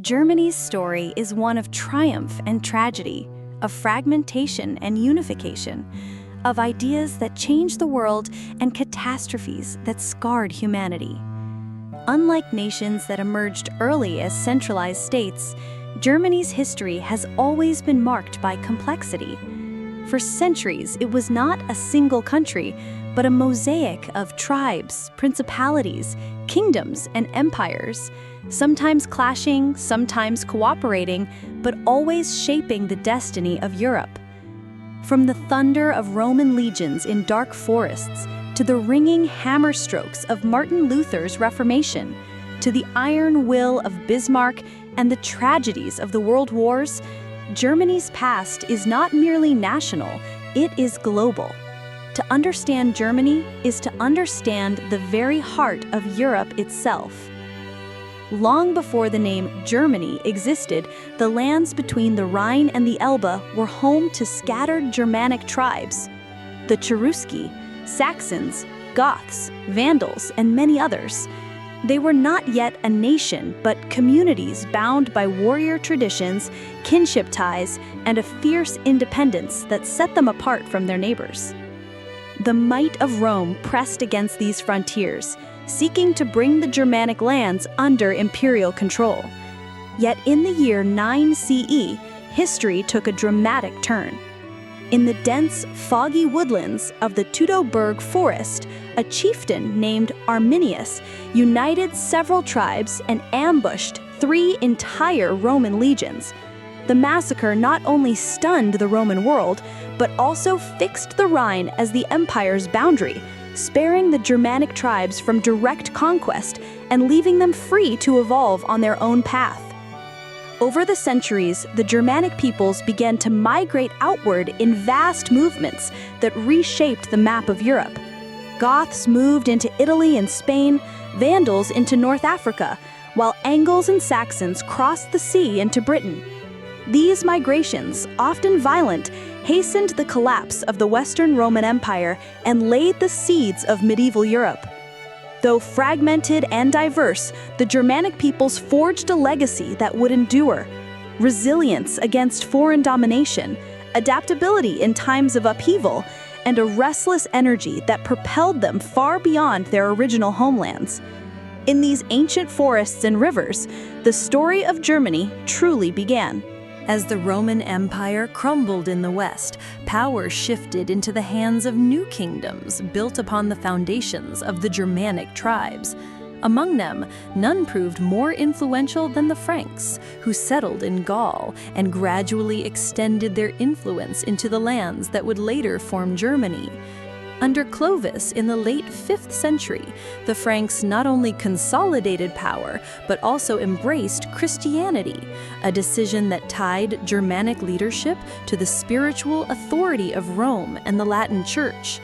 Germany's story is one of triumph and tragedy, of fragmentation and unification, of ideas that changed the world and catastrophes that scarred humanity. Unlike nations that emerged early as centralized states, Germany's history has always been marked by complexity. For centuries, it was not a single country, but a mosaic of tribes, principalities, kingdoms, and empires, sometimes clashing, sometimes cooperating, but always shaping the destiny of Europe. From the thunder of Roman legions in dark forests, to the ringing hammer strokes of Martin Luther's Reformation, to the iron will of Bismarck and the tragedies of the World Wars, Germany's past is not merely national, it is global. To understand Germany is to understand the very heart of Europe itself. Long before the name Germany existed, the lands between the Rhine and the Elbe were home to scattered Germanic tribes. The Cherusci, Saxons, Goths, Vandals, and many others. They were not yet a nation, but communities bound by warrior traditions, kinship ties, and a fierce independence that set them apart from their neighbors. The might of Rome pressed against these frontiers, seeking to bring the Germanic lands under imperial control. Yet in the year 9 CE, history took a dramatic turn. In the dense, foggy woodlands of the Teutoburg forest, a chieftain named Arminius united several tribes and ambushed 3 entire Roman legions. The massacre not only stunned the Roman world, but also fixed the Rhine as the empire's boundary, sparing the Germanic tribes from direct conquest and leaving them free to evolve on their own path. Over the centuries, the Germanic peoples began to migrate outward in vast movements that reshaped the map of Europe. Goths moved into Italy and Spain, Vandals into North Africa, while Angles and Saxons crossed the sea into Britain. These migrations, often violent, hastened the collapse of the Western Roman Empire and laid the seeds of medieval Europe. Though fragmented and diverse, the Germanic peoples forged a legacy that would endure: resilience against foreign domination, adaptability in times of upheaval, and a restless energy that propelled them far beyond their original homelands. In these ancient forests and rivers, the story of Germany truly began. As the Roman Empire crumbled in the West, power shifted into the hands of new kingdoms built upon the foundations of the Germanic tribes. Among them, none proved more influential than the Franks, who settled in Gaul and gradually extended their influence into the lands that would later form Germany. Under Clovis in the late 5th century, the Franks not only consolidated power, but also embraced Christianity, a decision that tied Germanic leadership to the spiritual authority of Rome and the Latin Church.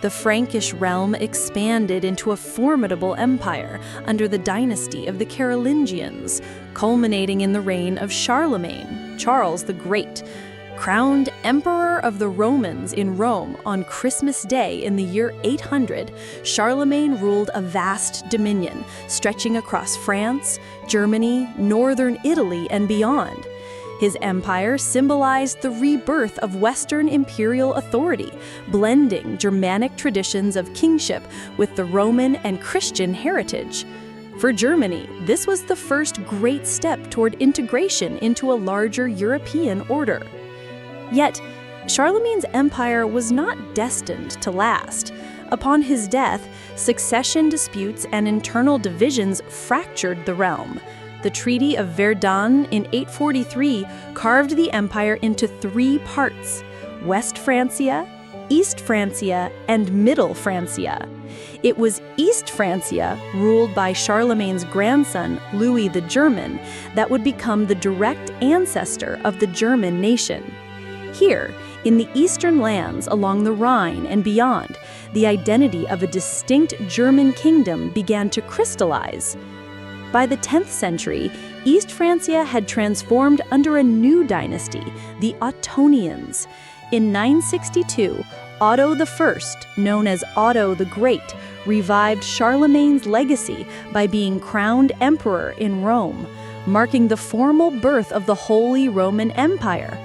The Frankish realm expanded into a formidable empire under the dynasty of the Carolingians, culminating in the reign of Charlemagne, Charles the Great. Crowned Emperor of the Romans in Rome on Christmas Day in the year 800, Charlemagne ruled a vast dominion stretching across France, Germany, northern Italy, and beyond. His empire symbolized the rebirth of Western imperial authority, blending Germanic traditions of kingship with the Roman and Christian heritage. For Germany, this was the first great step toward integration into a larger European order. Yet, Charlemagne's empire was not destined to last. Upon his death, succession disputes and internal divisions fractured the realm. The Treaty of Verdun in 843 carved the empire into 3 parts: West Francia, East Francia, and Middle Francia. It was East Francia, ruled by Charlemagne's grandson, Louis the German, that would become the direct ancestor of the German nation. Here, in the eastern lands along the Rhine and beyond, the identity of a distinct German kingdom began to crystallize. By the 10th century, East Francia had transformed under a new dynasty, the Ottonians. In 962, Otto I, known as Otto the Great, revived Charlemagne's legacy by being crowned emperor in Rome. marking the formal birth of the Holy Roman Empire.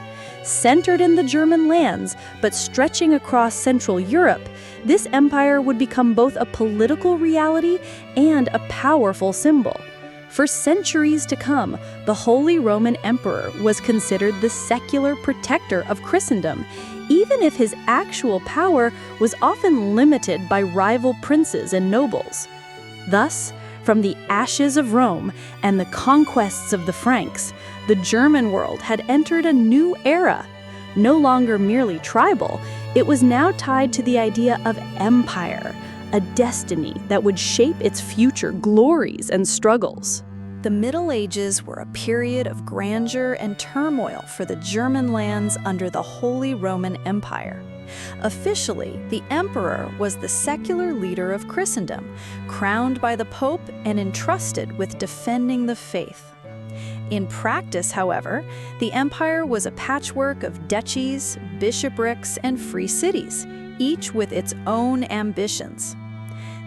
Centered in the German lands, but stretching across Central Europe, this empire would become both a political reality and a powerful symbol. For centuries to come, the Holy Roman Emperor was considered the secular protector of Christendom, even if his actual power was often limited by rival princes and nobles. Thus, from the ashes of Rome and the conquests of the Franks, the German world had entered a new era. No longer merely tribal, it was now tied to the idea of empire, a destiny that would shape its future glories and struggles. The Middle Ages were a period of grandeur and turmoil for the German lands under the Holy Roman Empire. Officially, the emperor was the secular leader of Christendom, crowned by the Pope and entrusted with defending the faith. In practice, however, the empire was a patchwork of duchies, bishoprics, and free cities, each with its own ambitions.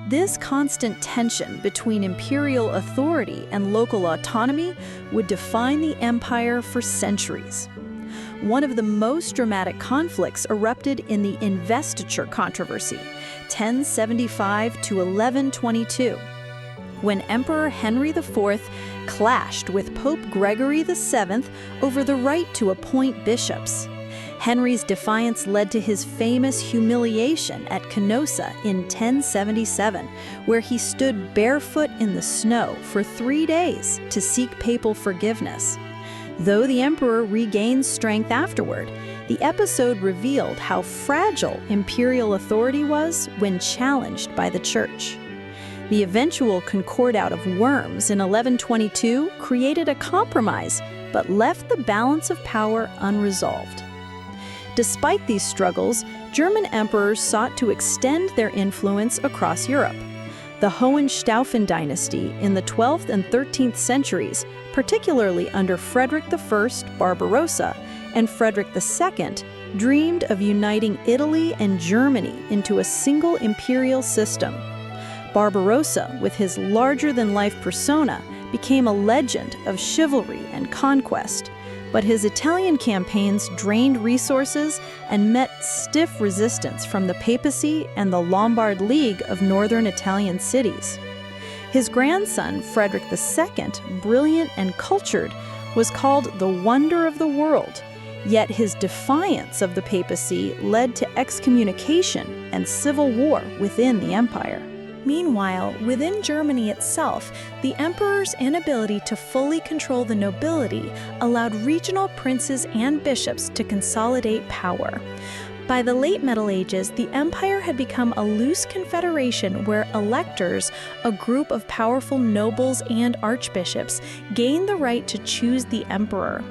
This constant tension between imperial authority and local autonomy would define the empire for centuries. One of the most dramatic conflicts erupted in the investiture controversy, 1075 to 1122, when Emperor Henry IV clashed with Pope Gregory VII over the right to appoint bishops. Henry's defiance led to his famous humiliation at Canossa in 1077, where he stood barefoot in the snow for 3 days to seek papal forgiveness. Though the emperor regained strength afterward, the episode revealed how fragile imperial authority was when challenged by the church. The eventual Concordat of Worms in 1122 created a compromise, but left the balance of power unresolved. Despite these struggles, German emperors sought to extend their influence across Europe. The Hohenstaufen dynasty in the 12th and 13th centuries, particularly under Frederick I Barbarossa and Frederick II, dreamed of uniting Italy and Germany into a single imperial system. Barbarossa, with his larger-than-life persona, became a legend of chivalry and conquest, but his Italian campaigns drained resources and met stiff resistance from the papacy and the Lombard League of northern Italian cities. His grandson, Frederick II, brilliant and cultured, was called the wonder of the world, yet his defiance of the papacy led to excommunication and civil war within the empire. Meanwhile, within Germany itself, the emperor's inability to fully control the nobility allowed regional princes and bishops to consolidate power. By the late Middle Ages, the empire had become a loose confederation where electors, a group of powerful nobles and archbishops, gained the right to choose the emperor.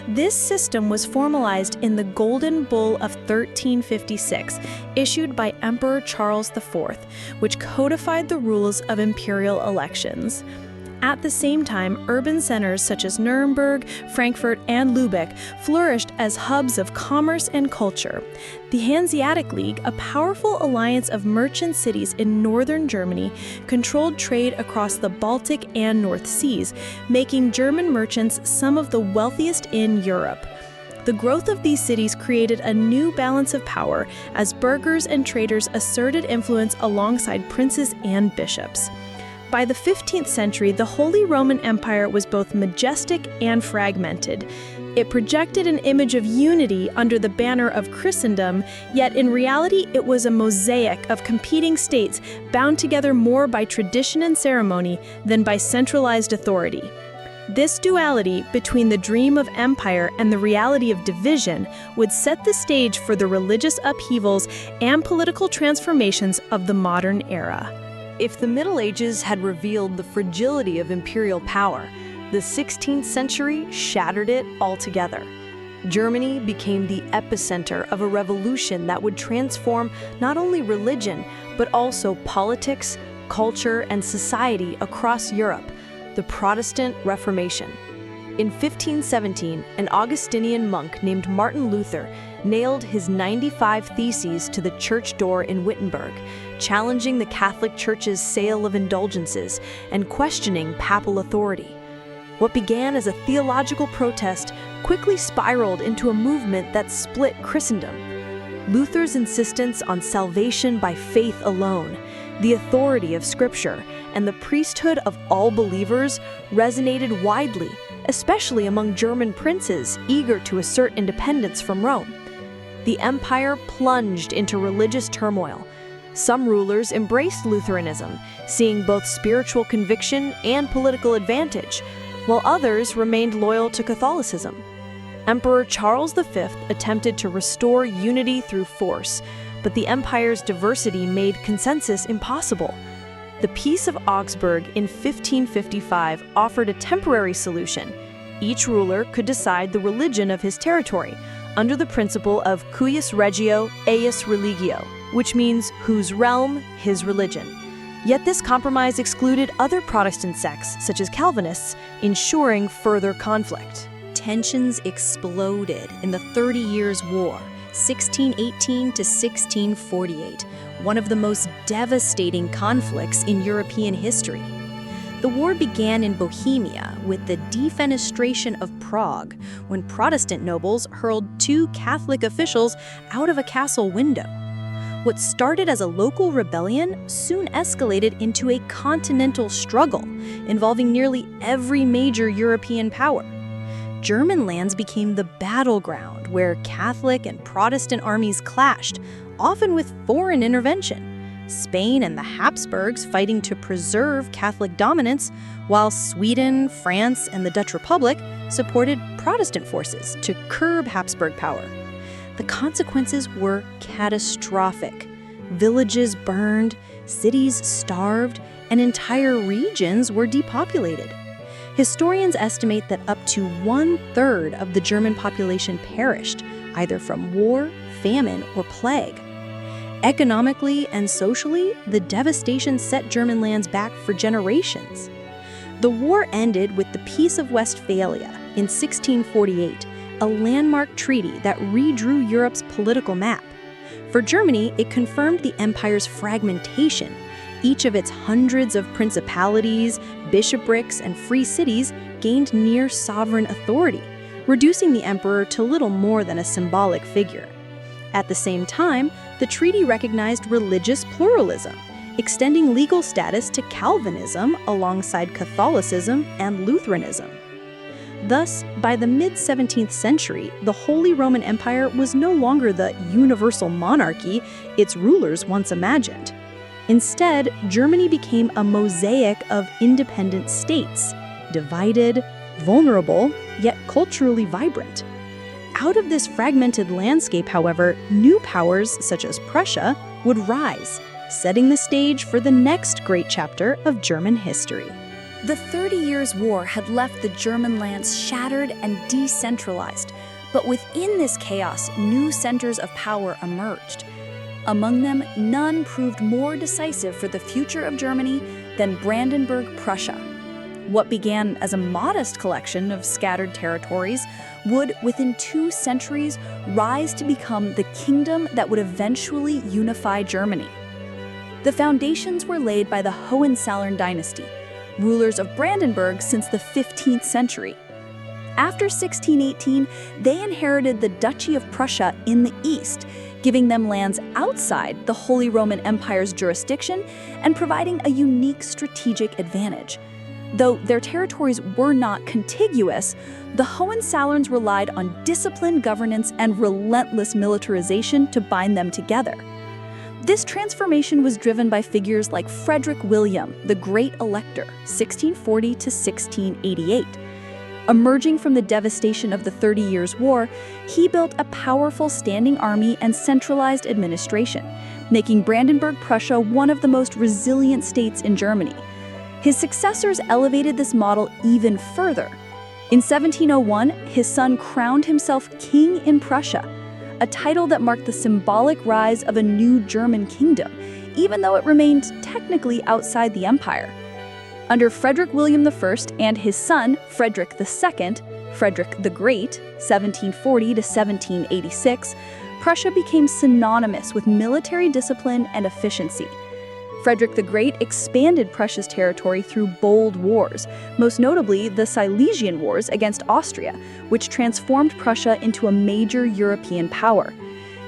This system was formalized in the Golden Bull of 1356, issued by Emperor Charles IV, which codified the rules of imperial elections. At the same time, urban centers such as Nuremberg, Frankfurt, and Lübeck flourished as hubs of commerce and culture. The Hanseatic League, a powerful alliance of merchant cities in northern Germany, controlled trade across the Baltic and North Seas, making German merchants some of the wealthiest in Europe. The growth of these cities created a new balance of power as burghers and traders asserted influence alongside princes and bishops. By the 15th century, the Holy Roman Empire was both majestic and fragmented. It projected an image of unity under the banner of Christendom, yet in reality it was a mosaic of competing states bound together more by tradition and ceremony than by centralized authority. This duality between the dream of empire and the reality of division would set the stage for the religious upheavals and political transformations of the modern era. If the Middle Ages had revealed the fragility of imperial power, the 16th century shattered it altogether. Germany became the epicenter of a revolution that would transform not only religion, but also politics, culture, and society across Europe, the Protestant Reformation. In 1517, an Augustinian monk named Martin Luther nailed his 95 Theses to the church door in Wittenberg, challenging the Catholic Church's sale of indulgences and questioning papal authority. What began as a theological protest quickly spiraled into a movement that split Christendom. Luther's insistence on salvation by faith alone, the authority of Scripture, and the priesthood of all believers resonated widely, especially among German princes eager to assert independence from Rome. The empire plunged into religious turmoil. Some rulers embraced Lutheranism, seeing both spiritual conviction and political advantage, while others remained loyal to Catholicism. Emperor Charles V attempted to restore unity through force, but the empire's diversity made consensus impossible. The Peace of Augsburg in 1555 offered a temporary solution. Each ruler could decide the religion of his territory, under the principle of cuius regio, eius religio, which means whose realm, his religion. Yet this compromise excluded other Protestant sects, such as Calvinists, ensuring further conflict. Tensions exploded in the 30 Years' War, 1618 to 1648, one of the most devastating conflicts in European history. The war began in Bohemia with the defenestration of Prague, when Protestant nobles hurled two Catholic officials out of a castle window. What started as a local rebellion soon escalated into a continental struggle, involving nearly every major European power. German lands became the battleground where Catholic and Protestant armies clashed, often with foreign intervention. Spain and the Habsburgs fighting to preserve Catholic dominance, while Sweden, France, and the Dutch Republic supported Protestant forces to curb Habsburg power. The consequences were catastrophic. Villages burned, cities starved, and entire regions were depopulated. Historians estimate that up to 1/3 of the German population perished, either from war, famine, or plague. Economically and socially, the devastation set German lands back for generations. The war ended with the Peace of Westphalia in 1648, a landmark treaty that redrew Europe's political map. For Germany, it confirmed the empire's fragmentation. Each of its hundreds of principalities, bishoprics, and free cities gained near sovereign authority, reducing the emperor to little more than a symbolic figure. At the same time, the treaty recognized religious pluralism, extending legal status to Calvinism alongside Catholicism and Lutheranism. Thus, by the mid-17th century, the Holy Roman Empire was no longer the universal monarchy its rulers once imagined. Instead, Germany became a mosaic of independent states, divided, vulnerable, yet culturally vibrant. Out of this fragmented landscape, however, new powers such as Prussia would rise, setting the stage for the next great chapter of German history. The 30 Years' War had left the German lands shattered and decentralized, but within this chaos, new centers of power emerged. Among them, none proved more decisive for the future of Germany than Brandenburg, Prussia. What began as a modest collection of scattered territories would, within 2 centuries, rise to become the kingdom that would eventually unify Germany. The foundations were laid by the Hohenzollern dynasty, rulers of Brandenburg since the 15th century. After 1618, they inherited the Duchy of Prussia in the east, giving them lands outside the Holy Roman Empire's jurisdiction and providing a unique strategic advantage. Though their territories were not contiguous, the Hohenzollerns relied on disciplined governance and relentless militarization to bind them together. This transformation was driven by figures like Frederick William, the Great Elector, 1640 to 1688. Emerging from the devastation of the 30 Years' War, he built a powerful standing army and centralized administration, making Brandenburg, Prussia one of the most resilient states in Germany. His successors elevated this model even further. In 1701, his son crowned himself king in Prussia, a title that marked the symbolic rise of a new German kingdom, even though it remained technically outside the empire. Under Frederick William I and his son, Frederick II, Frederick the Great, 1740 to 1786, Prussia became synonymous with military discipline and efficiency. Frederick the Great expanded Prussia's territory through bold wars, most notably the Silesian Wars against Austria, which transformed Prussia into a major European power.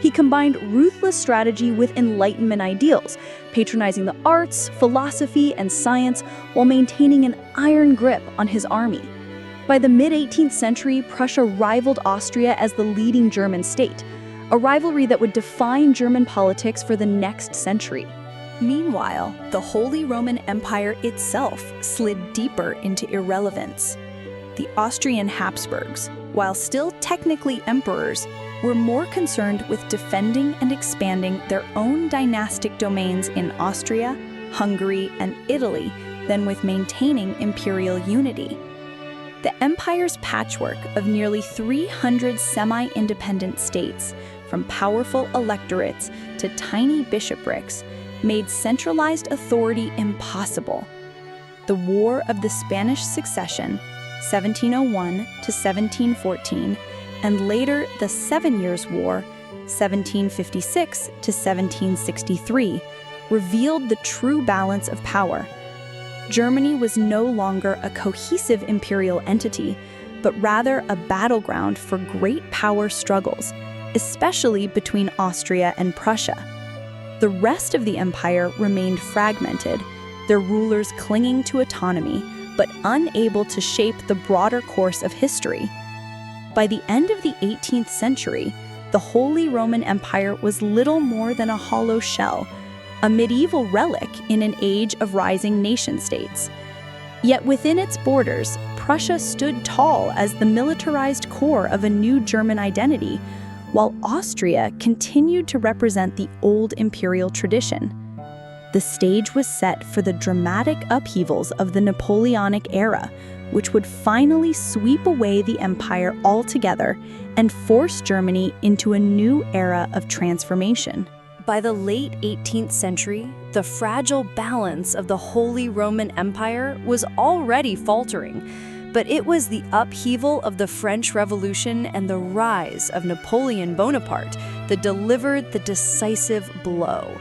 He combined ruthless strategy with Enlightenment ideals, patronizing the arts, philosophy, and science while maintaining an iron grip on his army. By the mid-18th century, Prussia rivaled Austria as the leading German state, a rivalry that would define German politics for the next century. Meanwhile, the Holy Roman Empire itself slid deeper into irrelevance. The Austrian Habsburgs, while still technically emperors, were more concerned with defending and expanding their own dynastic domains in Austria, Hungary, and Italy than with maintaining imperial unity. The empire's patchwork of nearly 300 semi-independent states, from powerful electorates to tiny bishoprics, made centralized authority impossible. The War of the Spanish Succession, 1701 to 1714, and later the 7 Years' War, 1756 to 1763, revealed the true balance of power. Germany was no longer a cohesive imperial entity, but rather a battleground for great power struggles, especially between Austria and Prussia. The rest of the empire remained fragmented, their rulers clinging to autonomy, but unable to shape the broader course of history. By the end of the 18th century, the Holy Roman Empire was little more than a hollow shell, a medieval relic in an age of rising nation-states. Yet within its borders, Prussia stood tall as the militarized core of a new German identity, while Austria continued to represent the old imperial tradition. The stage was set for the dramatic upheavals of the Napoleonic era, which would finally sweep away the empire altogether and force Germany into a new era of transformation. By the late 18th century, the fragile balance of the Holy Roman Empire was already faltering, but it was the upheaval of the French Revolution and the rise of Napoleon Bonaparte that delivered the decisive blow.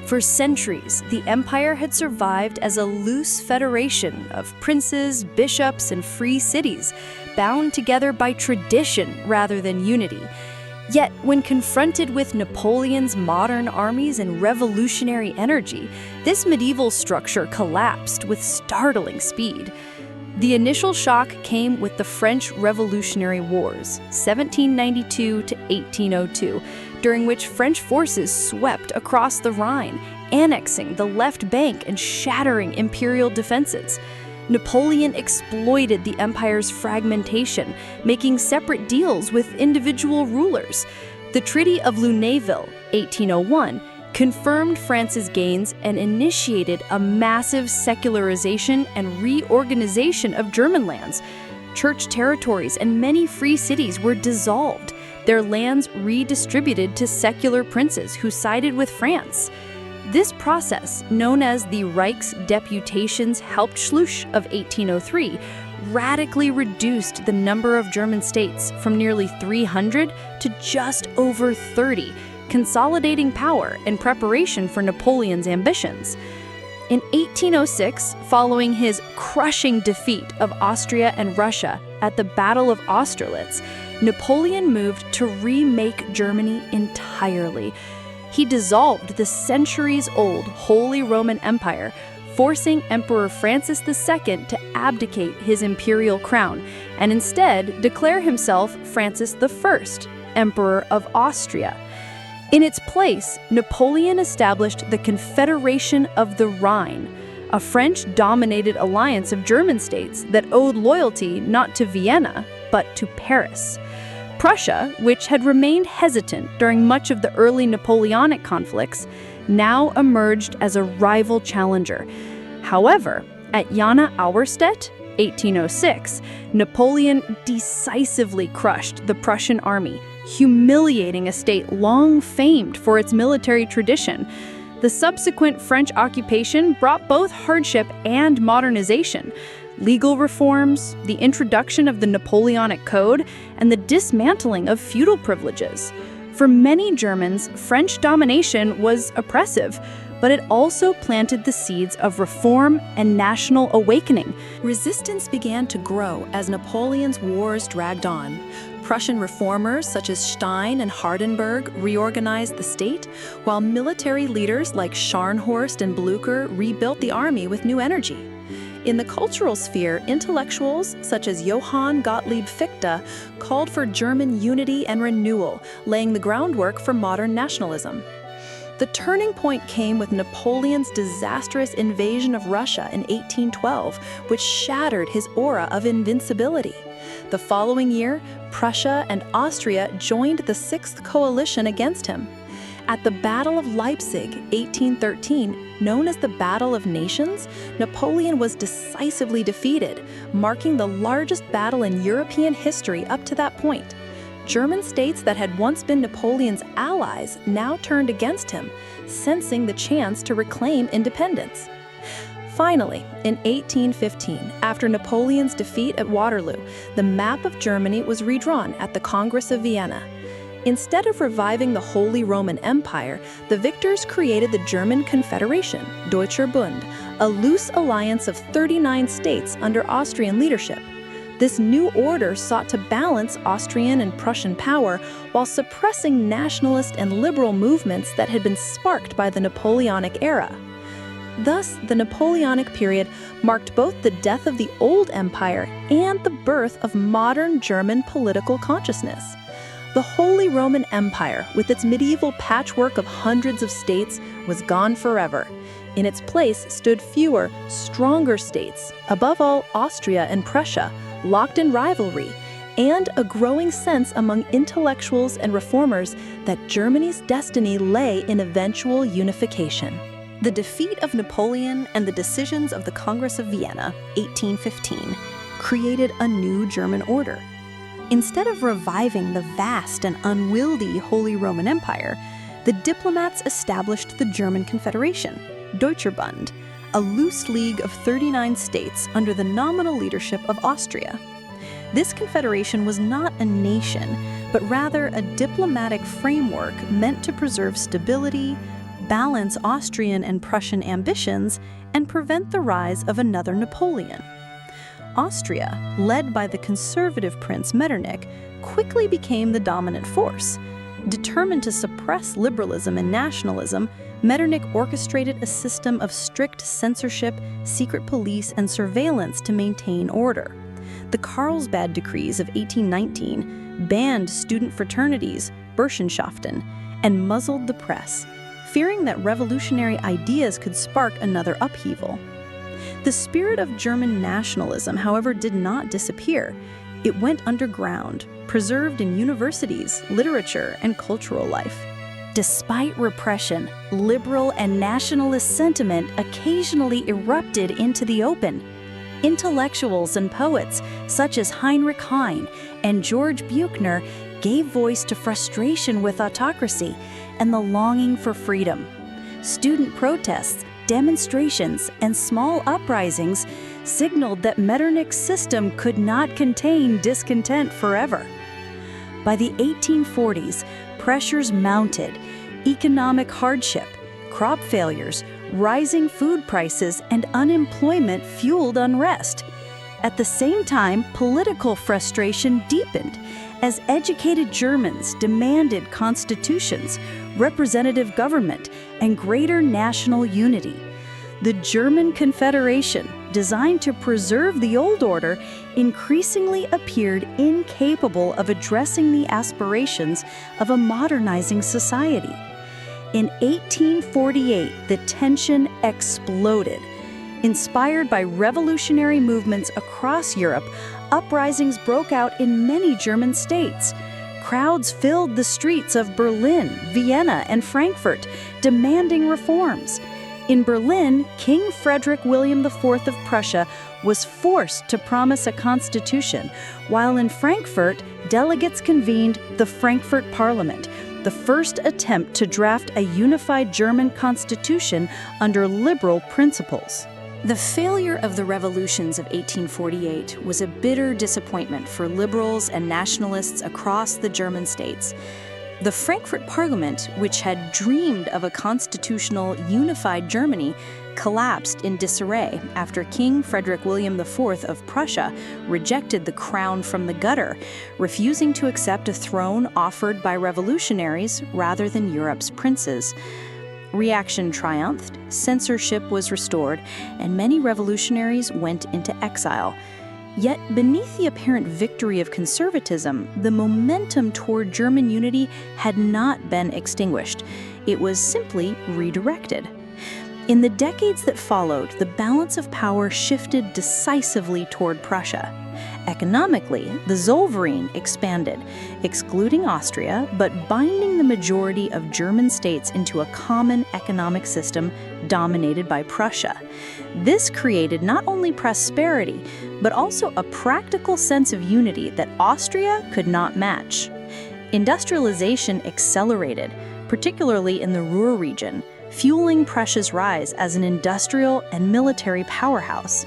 For centuries, the empire had survived as a loose federation of princes, bishops, and free cities, bound together by tradition rather than unity. Yet, when confronted with Napoleon's modern armies and revolutionary energy, this medieval structure collapsed with startling speed. The initial shock came with the French Revolutionary Wars, 1792 to 1802, during which French forces swept across the Rhine, annexing the left bank and shattering imperial defenses. Napoleon exploited the empire's fragmentation, making separate deals with individual rulers. The Treaty of Lunéville, 1801, confirmed France's gains and initiated a massive secularization and reorganization of German lands. Church territories and many free cities were dissolved, their lands redistributed to secular princes who sided with France. This process, known as the Reichsdeputationshauptschluss of 1803, radically reduced the number of German states from nearly 300 to just over 30, consolidating power in preparation for Napoleon's ambitions. In 1806, following his crushing defeat of Austria and Russia at the Battle of Austerlitz, Napoleon moved to remake Germany entirely. He dissolved the centuries-old Holy Roman Empire, forcing Emperor Francis II to abdicate his imperial crown and instead declare himself Francis I, Emperor of Austria. In its place, Napoleon established the Confederation of the Rhine, a French-dominated alliance of German states that owed loyalty not to Vienna, but to Paris. Prussia, which had remained hesitant during much of the early Napoleonic conflicts, now emerged as a rival challenger. However, at Jena Auerstedt, 1806, Napoleon decisively crushed the Prussian army, humiliating a state long famed for its military tradition. The subsequent French occupation brought both hardship and modernization. Legal reforms, the introduction of the Napoleonic Code, and the dismantling of feudal privileges. For many Germans, French domination was oppressive, but it also planted the seeds of reform and national awakening. Resistance began to grow as Napoleon's wars dragged on. Prussian reformers such as Stein and Hardenberg reorganized the state, while military leaders like Scharnhorst and Blücher rebuilt the army with new energy. In the cultural sphere, intellectuals such as Johann Gottlieb Fichte called for German unity and renewal, laying the groundwork for modern nationalism. The turning point came with Napoleon's disastrous invasion of Russia in 1812, which shattered his aura of invincibility. The following year, Prussia and Austria joined the Sixth Coalition against him. At the Battle of Leipzig, 1813, known as the Battle of Nations, Napoleon was decisively defeated, marking the largest battle in European history up to that point. German states that had once been Napoleon's allies now turned against him, sensing the chance to reclaim independence. Finally, in 1815, after Napoleon's defeat at Waterloo, the map of Germany was redrawn at the Congress of Vienna. Instead of reviving the Holy Roman Empire, the victors created the German Confederation, Deutscher Bund, a loose alliance of 39 states under Austrian leadership. This new order sought to balance Austrian and Prussian power while suppressing nationalist and liberal movements that had been sparked by the Napoleonic era. Thus, the Napoleonic period marked both the death of the old empire and the birth of modern German political consciousness. The Holy Roman Empire, with its medieval patchwork of hundreds of states, was gone forever. In its place stood fewer, stronger states, above all Austria and Prussia, locked in rivalry, and a growing sense among intellectuals and reformers that Germany's destiny lay in eventual unification. The defeat of Napoleon and the decisions of the Congress of Vienna, 1815, created a new German order. Instead of reviving the vast and unwieldy Holy Roman Empire, the diplomats established the German Confederation, Deutscher Bund, a loose league of 39 states under the nominal leadership of Austria. This confederation was not a nation, but rather a diplomatic framework meant to preserve stability, balance Austrian and Prussian ambitions, and prevent the rise of another Napoleon. Austria, led by the conservative Prince Metternich, quickly became the dominant force. Determined to suppress liberalism and nationalism, Metternich orchestrated a system of strict censorship, secret police, and surveillance to maintain order. The Carlsbad Decrees of 1819 banned student fraternities, Burschenschaften, and muzzled the press, fearing that revolutionary ideas could spark another upheaval. The spirit of German nationalism, however, did not disappear. It went underground, preserved in universities, literature, and cultural life. Despite repression, liberal and nationalist sentiment occasionally erupted into the open. Intellectuals and poets, such as Heinrich Heine and George Buchner, gave voice to frustration with autocracy and the longing for freedom. Student protests, demonstrations, and small uprisings signaled that Metternich's system could not contain discontent forever. By the 1840s, pressures mounted: economic hardship, crop failures, rising food prices, and unemployment fueled unrest. At the same time, political frustration deepened as educated Germans demanded constitutions, representative government, and greater national unity. The German Confederation, designed to preserve the old order, increasingly appeared incapable of addressing the aspirations of a modernizing society. In 1848, the tension exploded. Inspired by revolutionary movements across Europe, uprisings broke out in many German states. Crowds filled the streets of Berlin, Vienna, and Frankfurt, demanding reforms. In Berlin, King Frederick William IV of Prussia was forced to promise a constitution, while in Frankfurt, delegates convened the Frankfurt Parliament, the first attempt to draft a unified German constitution under liberal principles. The failure of the revolutions of 1848 was a bitter disappointment for liberals and nationalists across the German states. The Frankfurt Parliament, which had dreamed of a constitutional, unified Germany, collapsed in disarray after King Frederick William IV of Prussia rejected the crown from the gutter, refusing to accept a throne offered by revolutionaries rather than Europe's princes. Reaction triumphed, censorship was restored, and many revolutionaries went into exile. Yet, beneath the apparent victory of conservatism, the momentum toward German unity had not been extinguished. It was simply redirected. In the decades that followed, the balance of power shifted decisively toward Prussia. Economically, the Zollverein expanded, excluding Austria but binding the majority of German states into a common economic system dominated by Prussia. This created not only prosperity, but also a practical sense of unity that Austria could not match. Industrialization accelerated, particularly in the Ruhr region, fueling Prussia's rise as an industrial and military powerhouse.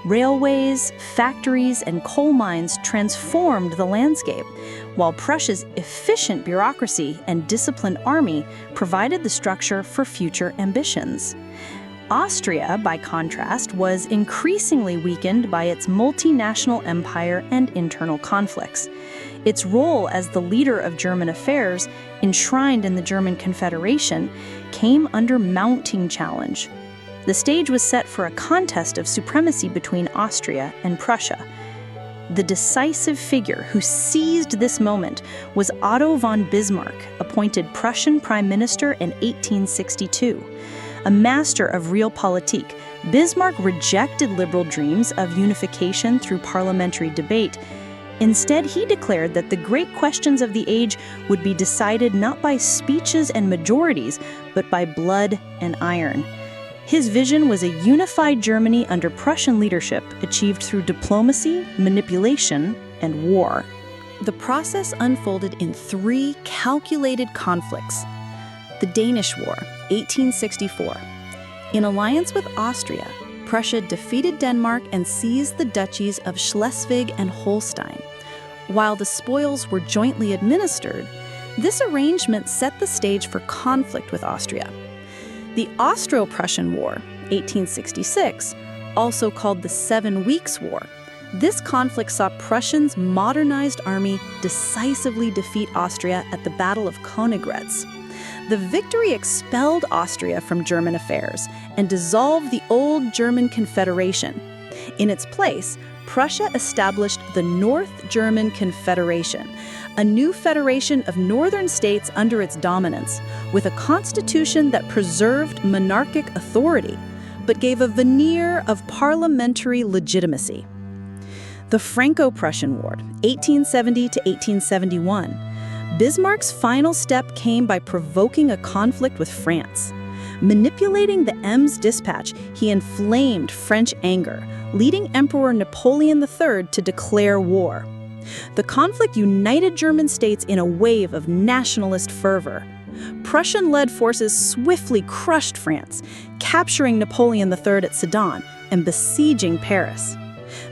Railways, factories, and coal mines transformed the landscape, while Prussia's efficient bureaucracy and disciplined army provided the structure for future ambitions. Austria, by contrast, was increasingly weakened by its multinational empire and internal conflicts. Its role as the leader of German affairs, enshrined in the German Confederation, came under mounting challenge. The stage was set for a contest of supremacy between Austria and Prussia. The decisive figure who seized this moment was Otto von Bismarck, appointed Prussian Prime Minister in 1862. A master of realpolitik, Bismarck rejected liberal dreams of unification through parliamentary debate. Instead, he declared that the great questions of the age would be decided not by speeches and majorities, but by blood and iron. His vision was a unified Germany under Prussian leadership, achieved through diplomacy, manipulation, and war. The process unfolded in 3 calculated conflicts. The Danish War, 1864. In alliance with Austria, Prussia defeated Denmark and seized the duchies of Schleswig and Holstein. While the spoils were jointly administered, this arrangement set the stage for conflict with Austria. The Austro-Prussian War, 1866, also called the 7 Weeks' War. This conflict saw Prussia's modernized army decisively defeat Austria at the Battle of Königgrätz. The victory expelled Austria from German affairs and dissolved the old German Confederation. In its place, Prussia established the North German Confederation, a new federation of northern states under its dominance, with a constitution that preserved monarchic authority, but gave a veneer of parliamentary legitimacy. The Franco-Prussian War, 1870 to 1871. Bismarck's final step came by provoking a conflict with France. Manipulating the Ems dispatch, he inflamed French anger, leading Emperor Napoleon III to declare war. The conflict united German states in a wave of nationalist fervor. Prussian-led forces swiftly crushed France, capturing Napoleon III at Sedan and besieging Paris.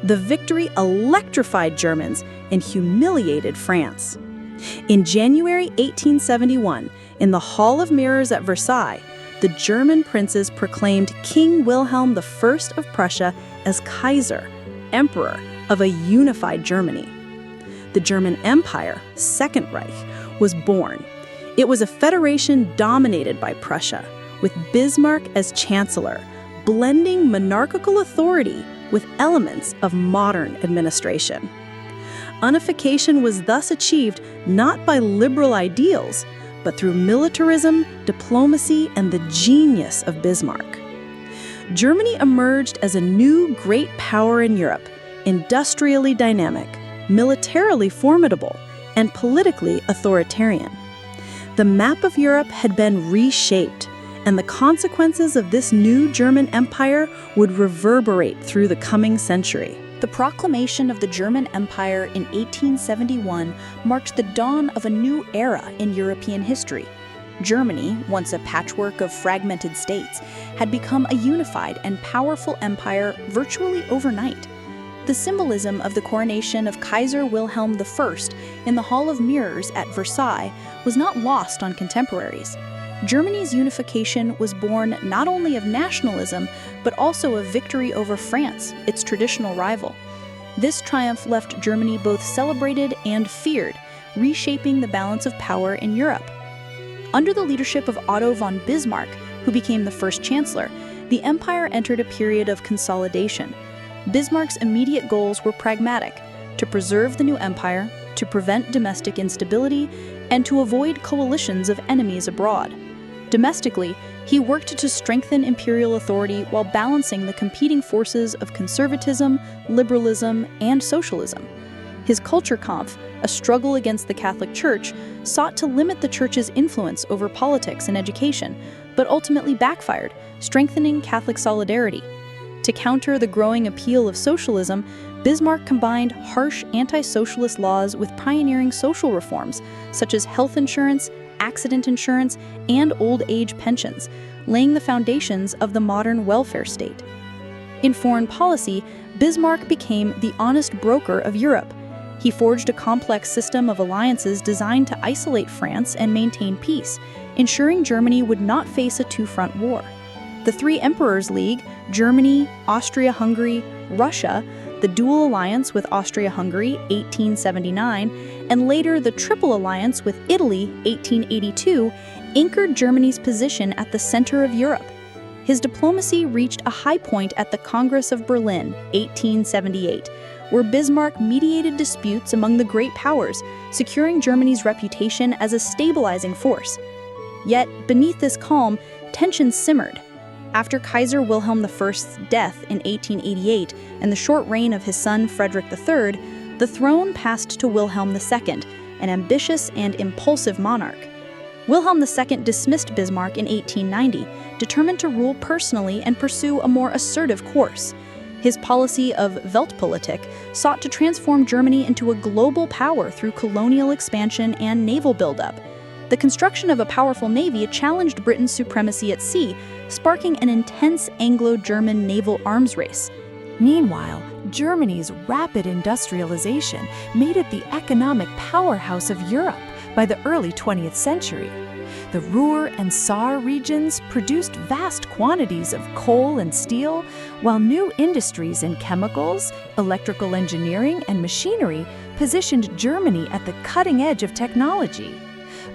The victory electrified Germans and humiliated France. In January 1871, in the Hall of Mirrors at Versailles, the German princes proclaimed King Wilhelm I of Prussia as Kaiser, Emperor of a unified Germany. The German Empire, Second Reich, was born. It was a federation dominated by Prussia, with Bismarck as chancellor, blending monarchical authority with elements of modern administration. Unification was thus achieved not by liberal ideals, but through militarism, diplomacy, and the genius of Bismarck. Germany emerged as a new great power in Europe, industrially dynamic, militarily formidable, and politically authoritarian. The map of Europe had been reshaped, and the consequences of this new German empire would reverberate through the coming century. The proclamation of the German Empire in 1871 marked the dawn of a new era in European history. Germany, once a patchwork of fragmented states, had become a unified and powerful empire virtually overnight. The symbolism of the coronation of Kaiser Wilhelm I in the Hall of Mirrors at Versailles was not lost on contemporaries. Germany's unification was born not only of nationalism, but also of victory over France, its traditional rival. This triumph left Germany both celebrated and feared, reshaping the balance of power in Europe. Under the leadership of Otto von Bismarck, who became the first chancellor, the empire entered a period of consolidation. Bismarck's immediate goals were pragmatic: to preserve the new empire, to prevent domestic instability, and to avoid coalitions of enemies abroad. Domestically, he worked to strengthen imperial authority while balancing the competing forces of conservatism, liberalism, and socialism. His Kulturkampf, a struggle against the Catholic Church, sought to limit the Church's influence over politics and education, but ultimately backfired, strengthening Catholic solidarity. To counter the growing appeal of socialism, Bismarck combined harsh anti-socialist laws with pioneering social reforms, such as health insurance, accident insurance, and old age pensions, laying the foundations of the modern welfare state. In foreign policy, Bismarck became the honest broker of Europe. He forged a complex system of alliances designed to isolate France and maintain peace, ensuring Germany would not face a two-front war. The Three Emperors League, Germany, Austria-Hungary, Russia, the Dual Alliance with Austria-Hungary, 1879, and later the Triple Alliance with Italy, 1882, anchored Germany's position at the center of Europe. His diplomacy reached a high point at the Congress of Berlin, 1878, where Bismarck mediated disputes among the great powers, securing Germany's reputation as a stabilizing force. Yet, beneath this calm, tensions simmered. After Kaiser Wilhelm I's death in 1888 and the short reign of his son Frederick III, the throne passed to Wilhelm II, an ambitious and impulsive monarch. Wilhelm II dismissed Bismarck in 1890, determined to rule personally and pursue a more assertive course. His policy of Weltpolitik sought to transform Germany into a global power through colonial expansion and naval buildup. The construction of a powerful navy challenged Britain's supremacy at sea, sparking an intense Anglo-German naval arms race. Meanwhile, Germany's rapid industrialization made it the economic powerhouse of Europe by the early 20th century. The Ruhr and Saar regions produced vast quantities of coal and steel, while new industries in chemicals, electrical engineering, and machinery positioned Germany at the cutting edge of technology.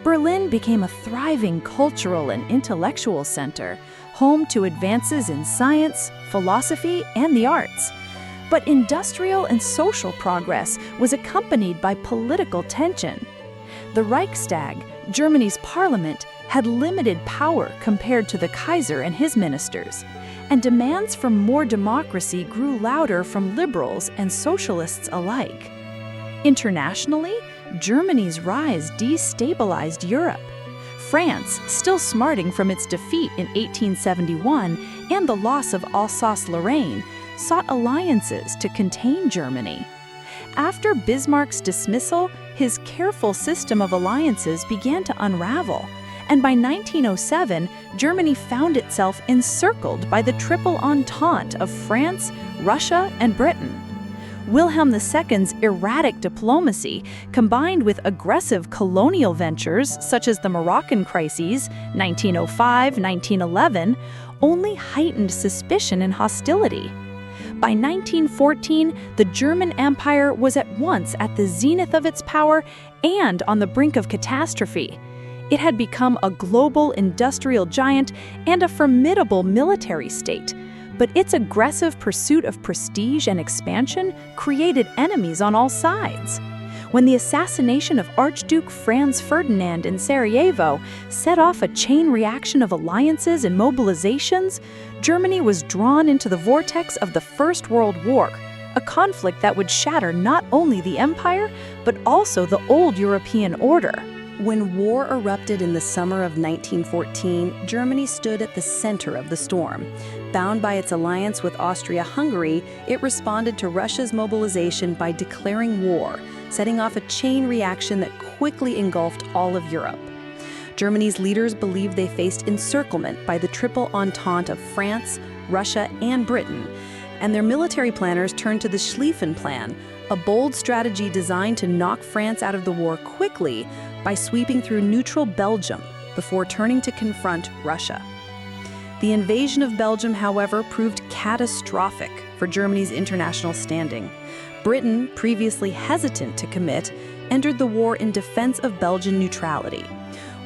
Berlin became a thriving cultural and intellectual center, home to advances in science, philosophy, and the arts. But industrial and social progress was accompanied by political tension. The Reichstag, Germany's parliament, had limited power compared to the Kaiser and his ministers, and demands for more democracy grew louder from liberals and socialists alike. Internationally, Germany's rise destabilized Europe. France, still smarting from its defeat in 1871 and the loss of Alsace-Lorraine, sought alliances to contain Germany. After Bismarck's dismissal, his careful system of alliances began to unravel, and by 1907, Germany found itself encircled by the Triple Entente of France, Russia, and Britain. Wilhelm II's erratic diplomacy, combined with aggressive colonial ventures such as the Moroccan crises, 1905-1911, only heightened suspicion and hostility. By 1914, the German Empire was at once at the zenith of its power and on the brink of catastrophe. It had become a global industrial giant and a formidable military state, but its aggressive pursuit of prestige and expansion created enemies on all sides. When the assassination of Archduke Franz Ferdinand in Sarajevo set off a chain reaction of alliances and mobilizations, Germany was drawn into the vortex of the First World War, a conflict that would shatter not only the empire, but also the old European order. When war erupted in the summer of 1914, Germany stood at the center of the storm. Bound by its alliance with Austria-Hungary, it responded to Russia's mobilization by declaring war, setting off a chain reaction that quickly engulfed all of Europe. Germany's leaders believed they faced encirclement by the Triple Entente of France, Russia, and Britain. and their military planners turned to the Schlieffen Plan, a bold strategy designed to knock France out of the war quickly by sweeping through neutral Belgium before turning to confront Russia. The invasion of Belgium, however, proved catastrophic for Germany's international standing. Britain, previously hesitant to commit, entered the war in defense of Belgian neutrality.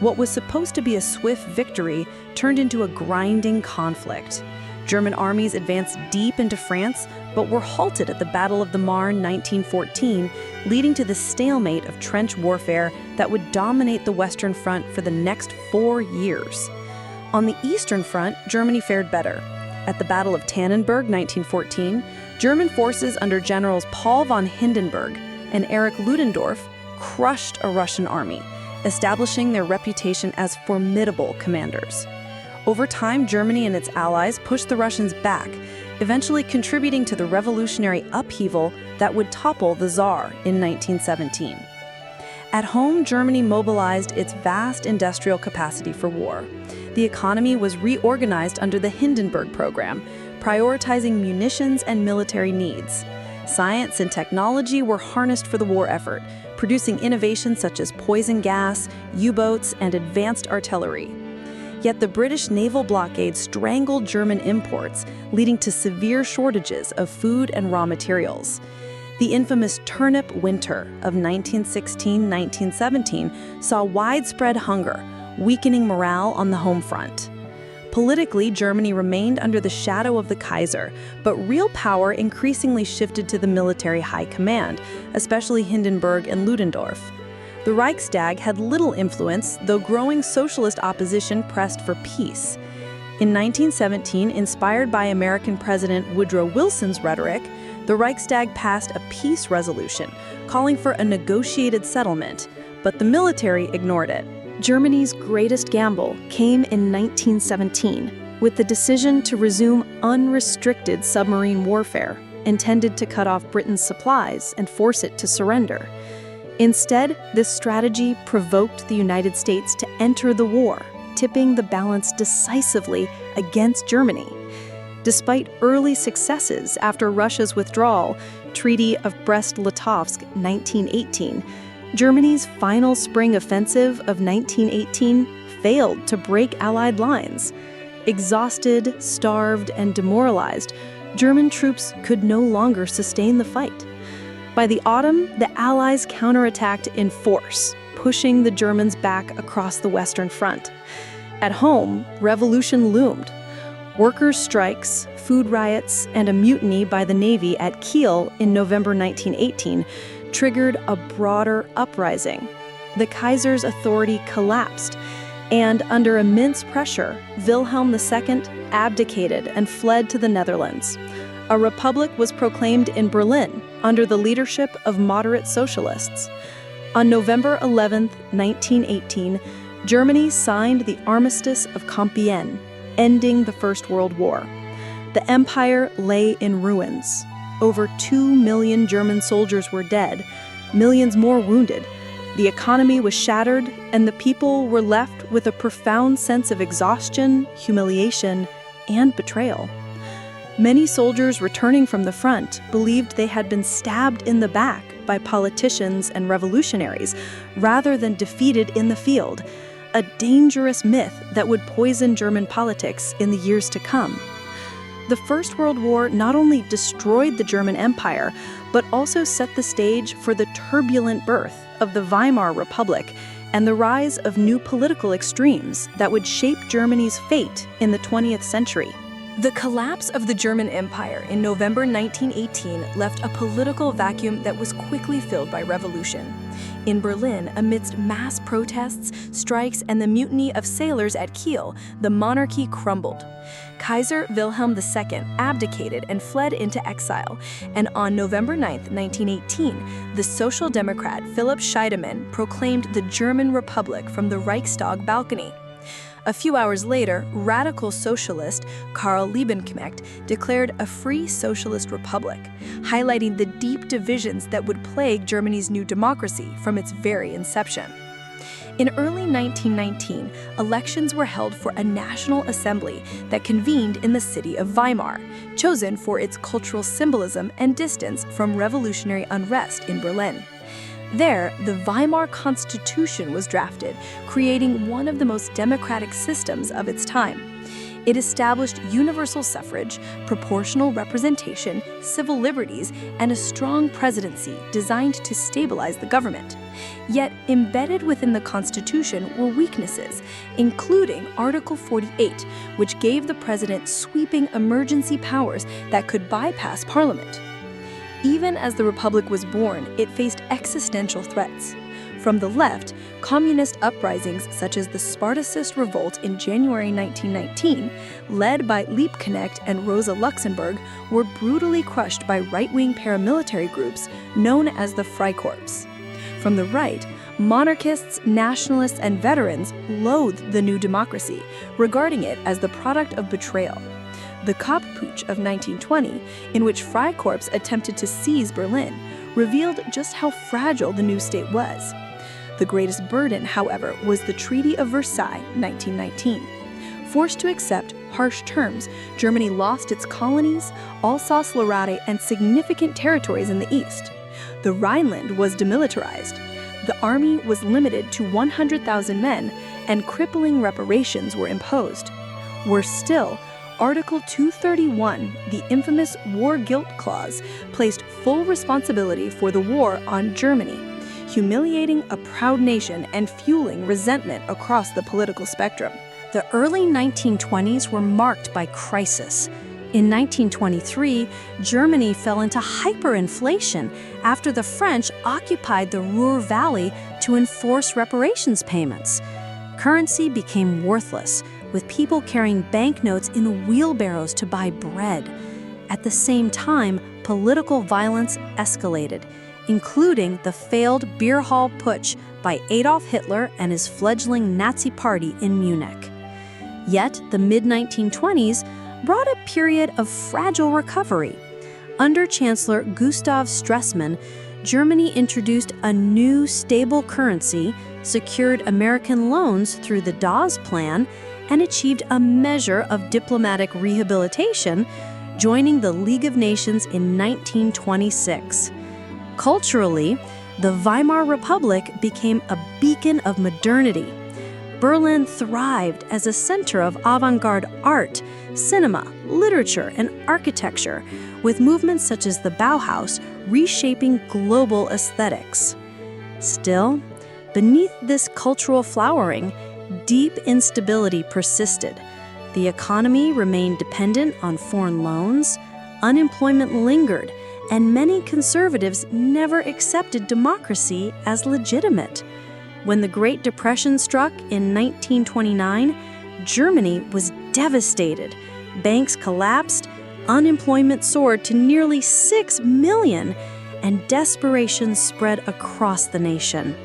What was supposed to be a swift victory turned into a grinding conflict. German armies advanced deep into France, but were halted at the Battle of the Marne 1914, leading to the stalemate of trench warfare that would dominate the Western Front for the next 4 years. On the Eastern Front, Germany fared better. At the Battle of Tannenberg 1914, German forces under generals Paul von Hindenburg and Erich Ludendorff crushed a Russian army, establishing their reputation as formidable commanders. Over time, Germany and its allies pushed the Russians back, eventually contributing to the revolutionary upheaval that would topple the Tsar in 1917. At home, Germany mobilized its vast industrial capacity for war. The economy was reorganized under the Hindenburg Program, prioritizing munitions and military needs. Science and technology were harnessed for the war effort, producing innovations such as poison gas, U-boats, and advanced artillery. Yet the British naval blockade strangled German imports, leading to severe shortages of food and raw materials. The infamous turnip winter of 1916-1917 saw widespread hunger, weakening morale on the home front. Politically, Germany remained under the shadow of the Kaiser, but real power increasingly shifted to the military high command, especially Hindenburg and Ludendorff. The Reichstag had little influence, though growing socialist opposition pressed for peace. In 1917, inspired by American President Woodrow Wilson's rhetoric, the Reichstag passed a peace resolution calling for a negotiated settlement, but the military ignored it. Germany's greatest gamble came in 1917 with the decision to resume unrestricted submarine warfare, intended to cut off Britain's supplies and force it to surrender. Instead, this strategy provoked the United States to enter the war, tipping the balance decisively against Germany. Despite early successes after Russia's withdrawal, Treaty of Brest-Litovsk 1918, Germany's final spring offensive of 1918 failed to break Allied lines. Exhausted, starved, and demoralized, German troops could no longer sustain the fight. By the autumn, the Allies counterattacked in force, pushing the Germans back across the Western Front. At home, revolution loomed. Workers' strikes, food riots, and a mutiny by the Navy at Kiel in November 1918 triggered a broader uprising. The Kaiser's authority collapsed, and under immense pressure, Wilhelm II abdicated and fled to the Netherlands. A republic was proclaimed in Berlin under the leadership of moderate socialists. On November 11, 1918, Germany signed the Armistice of Compiègne, ending the First World War. The empire lay in ruins. Over 2 million German soldiers were dead, millions more wounded. The economy was shattered, and the people were left with a profound sense of exhaustion, humiliation, and betrayal. Many soldiers returning from the front believed they had been stabbed in the back by politicians and revolutionaries rather than defeated in the field, a dangerous myth that would poison German politics in the years to come. The First World War not only destroyed the German Empire, but also set the stage for the turbulent birth of the Weimar Republic and the rise of new political extremes that would shape Germany's fate in the 20th century. The collapse of the German Empire in November 1918 left a political vacuum that was quickly filled by revolution. In Berlin, amidst mass protests, strikes, and the mutiny of sailors at Kiel, the monarchy crumbled. Kaiser Wilhelm II abdicated and fled into exile, and on November 9, 1918, the Social Democrat Philipp Scheidemann proclaimed the German Republic from the Reichstag balcony. A few hours later, radical socialist Karl Liebknecht declared a free socialist republic, highlighting the deep divisions that would plague Germany's new democracy from its very inception. In early 1919, elections were held for a national assembly that convened in the city of Weimar, chosen for its cultural symbolism and distance from revolutionary unrest in Berlin. There, the Weimar Constitution was drafted, creating one of the most democratic systems of its time. It established universal suffrage, proportional representation, civil liberties, and a strong presidency designed to stabilize the government. Yet, embedded within the Constitution were weaknesses, including Article 48, which gave the president sweeping emergency powers that could bypass Parliament. Even as the Republic was born, it faced existential threats. From the left, communist uprisings such as the Spartacist Revolt in January 1919, led by Liebknecht and Rosa Luxemburg, were brutally crushed by right-wing paramilitary groups known as the Freikorps. From the right, monarchists, nationalists, and veterans loathed the new democracy, regarding it as the product of betrayal. The Kapp-Putsch of 1920, in which Freikorps attempted to seize Berlin, revealed just how fragile the new state was. The greatest burden, however, was the Treaty of Versailles, 1919. Forced to accept harsh terms, Germany lost its colonies, Alsace-Lorraine, and significant territories in the east. The Rhineland was demilitarized. The army was limited to 100,000 men, and crippling reparations were imposed. Worse still, Article 231, the infamous War Guilt Clause, placed full responsibility for the war on Germany, humiliating a proud nation and fueling resentment across the political spectrum. The early 1920s were marked by crisis. In 1923, Germany fell into hyperinflation after the French occupied the Ruhr Valley to enforce reparations payments. Currency became worthless, with people carrying banknotes in wheelbarrows to buy bread. At the same time, political violence escalated, including the failed beer hall putsch by Adolf Hitler and his fledgling Nazi party in Munich. Yet, the mid-1920s brought a period of fragile recovery. Under Chancellor Gustav Stresemann, Germany introduced a new stable currency, secured American loans through the Dawes Plan, and achieved a measure of diplomatic rehabilitation, joining the League of Nations in 1926. Culturally, the Weimar Republic became a beacon of modernity. Berlin thrived as a center of avant-garde art, cinema, literature, and architecture, with movements such as the Bauhaus reshaping global aesthetics. Still, beneath this cultural flowering, deep instability persisted. The economy remained dependent on foreign loans, unemployment lingered, and many conservatives never accepted democracy as legitimate. When the Great Depression struck in 1929, Germany was devastated. Banks collapsed, unemployment soared to nearly 6 million, and desperation spread across the nation.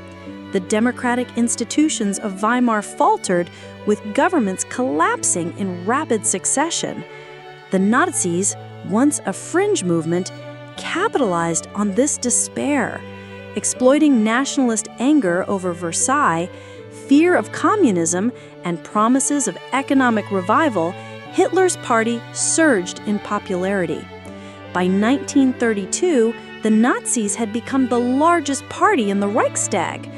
The democratic institutions of Weimar faltered, with governments collapsing in rapid succession. The Nazis, once a fringe movement, capitalized on this despair. Exploiting nationalist anger over Versailles, fear of communism, and promises of economic revival, Hitler's party surged in popularity. By 1932, the Nazis had become the largest party in the Reichstag.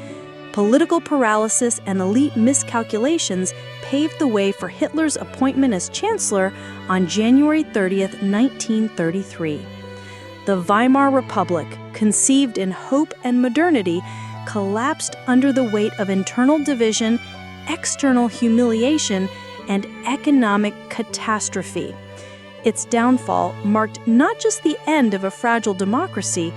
Political paralysis and elite miscalculations paved the way for Hitler's appointment as chancellor on January 30th, 1933. The Weimar Republic, conceived in hope and modernity, collapsed under the weight of internal division, external humiliation, and economic catastrophe. Its downfall marked not just the end of a fragile democracy,